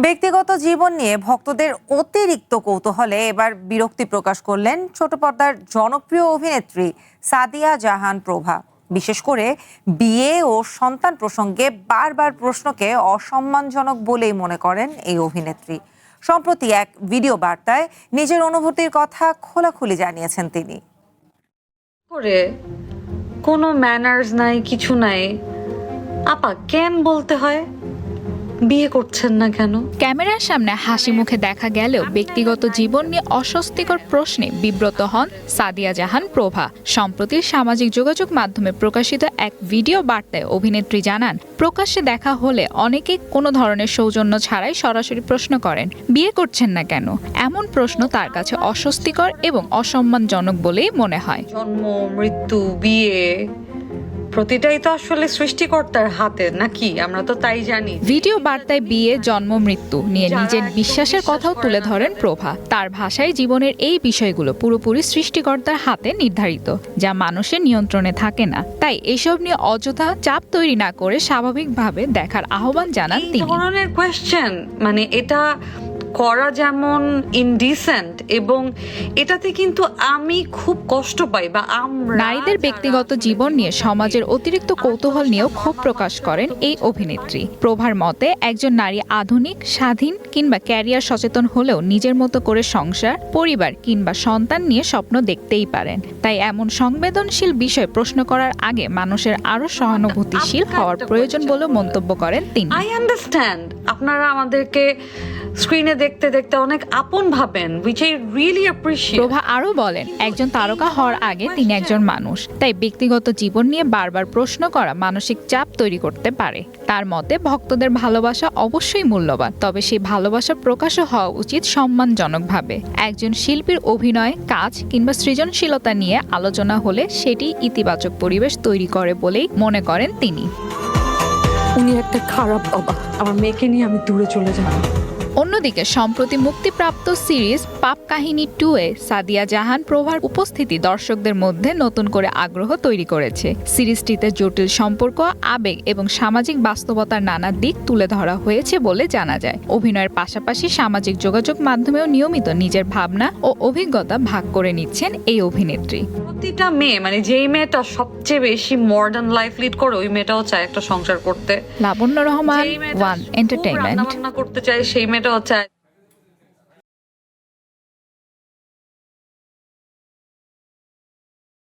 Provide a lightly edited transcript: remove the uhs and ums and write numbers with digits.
ব্যক্তিগত জীবন নিয়ে ভক্তদের অতিরিক্ত কৌতূহলে এবার বিরক্তি প্রকাশ করলেন ছোট পর্দার জনপ্রিয় অভিনেত্রী সাদিয়া জাহান প্রভা। বিশেষ করে বিয়ে ও সন্তান প্রসঙ্গে বারবার প্রশ্নকে অসম্মানজনক বলেই মনে করেন এই অভিনেত্রী। সম্প্রতি এক ভিডিও বার্তায় নিজের অনুভূতির কথা খোলাখুলি জানিয়েছেন তিনি। কোনো ম্যানার্স নাই, কিছু নাই। আপা কেন বলতে হয় বিয়ে করছেন না কেন? ক্যামেরার সামনে হাসি মুখে দেখা গেলেও ব্যক্তিগত জীবন নিয়ে অস্বস্তিকর প্রশ্নে বিব্রত হন সাদিয়া জাহান প্রভা। সম্প্রতি সামাজিক যোগাযোগ মাধ্যমে প্রকাশিত এক ভিডিও বার্তায় অভিনেত্রী জানান, প্রকাশ্যে দেখা হলে অনেকেই কোনো ধরনের সৌজন্য ছাড়াই সরাসরি প্রশ্ন করেন, বিয়ে করছেন না কেন? এমন প্রশ্ন তার কাছে অস্বস্তিকর এবং অসম্মানজনক বলেই মনে হয়। জন্ম, মৃত্যু, বিয়ে প্রতিটাই তো আসলে সৃষ্টিকর্তার হাতে, নাকি? আমরা তো তাই জানি। ভিডিও বার্তায় বিয়ে, জন্ম, মৃত্যু নিয়ে নিজের বিশ্বাসের কথাও তুলে ধরেন প্রভা। তার ভাষায় জীবনের এই বিষয়গুলো পুরোপুরি সৃষ্টিকর্তার হাতে নির্ধারিত, যা মানুষের নিয়ন্ত্রণে থাকে না। তাই এসব নিয়ে অযথা চাপ তৈরি না করে স্বাভাবিকভাবে দেখার আহ্বান জানান তিনি। এই ধরনের কোয়েশ্চেন এটা করা যেমন ইনডিসেন্ট, এবং এটাতে কিন্তু আমি খুব কষ্ট পাই। বা নারীদের ব্যক্তিগত জীবন নিয়ে সমাজের অতিরিক্ত কৌতূহল নিয়েও ক্ষোভ প্রকাশ করেন এই অভিনেত্রী। প্রভার মতে, একজন নারী আধুনিক, স্বাধীন কিংবা ক্যারিয়ার সচেতন হলেও নিজের মতো করে সংসার, পরিবার কিংবা সন্তান নিয়ে স্বপ্ন দেখতেই পারেন। তাই এমন সংবেদনশীল বিষয় প্রশ্ন করার আগে মানুষের আরো সহানুভূতিশীল হওয়ার প্রয়োজন বলে মন্তব্য করেন তিনি। আই আন্ডারস্ট্যান্ড আপনারা আমাদেরকে স্ক্রিনে দেখতে দেখতে অনেক আপন ভাবেন, which I really appreciate। প্রভা আরো বলেন, একজন তারকা হওয়ার আগে তিনি একজন মানুষ, তাই ব্যক্তিগত জীবন নিয়ে বারবার প্রশ্ন করা মানসিক চাপ তৈরি করতে পারে। তার মতে, ভক্তদের ভালোবাসা অবশ্যই মূল্যবান, তবে সেই ভালোবাসা প্রকাশও হওয়া উচিত সম্মানজনকভাবে। একজন শিল্পীর অভিনয়, কাজ কিংবা সৃজনশীলতা নিয়ে আলোচনা হলে সেটি ইতিবাচক পরিবেশ তৈরি করে বলেই মনে করেন তিনি। উনি একটা খারাপ বাবা, আমার মেয়েকে নিয়ে আমি দূরে চলে যাব। অন্যদিকে সম্প্রতি মুক্তিপ্রাপ্ত সিরিজ পাপ কাহিনী 2-এ সাদিয়া জাহান প্রভার উপস্থিতি দর্শকদের মধ্যে নতুন করে আগ্রহ তৈরি করেছে। সিরিজটিতে জটিল সম্পর্ক, আবেগ এবং সামাজিক বাস্তবতার নানা দিক তুলে ধরা হয়েছে বলে জানা যায়। অভিনয়ের পাশাপাশি সামাজিক যোগাযোগ মাধ্যমেও নিয়মিত নিজের ভাবনা ও অভিজ্ঞতা ভাগ করে নিচ্ছেন এই অভিনেত্রী। প্রতিটা মেয়ে, যেই মেয়েটা সবচেয়ে বেশি মডার্ন লাইফ লিড করে, ওই মেয়েটাও চায় একটা সংসার করতে। লাবণ্য রহমান, ওয়ান এন্টারটেইনমেন্ট। করতে চায়, সেই মেয়েটাও চায়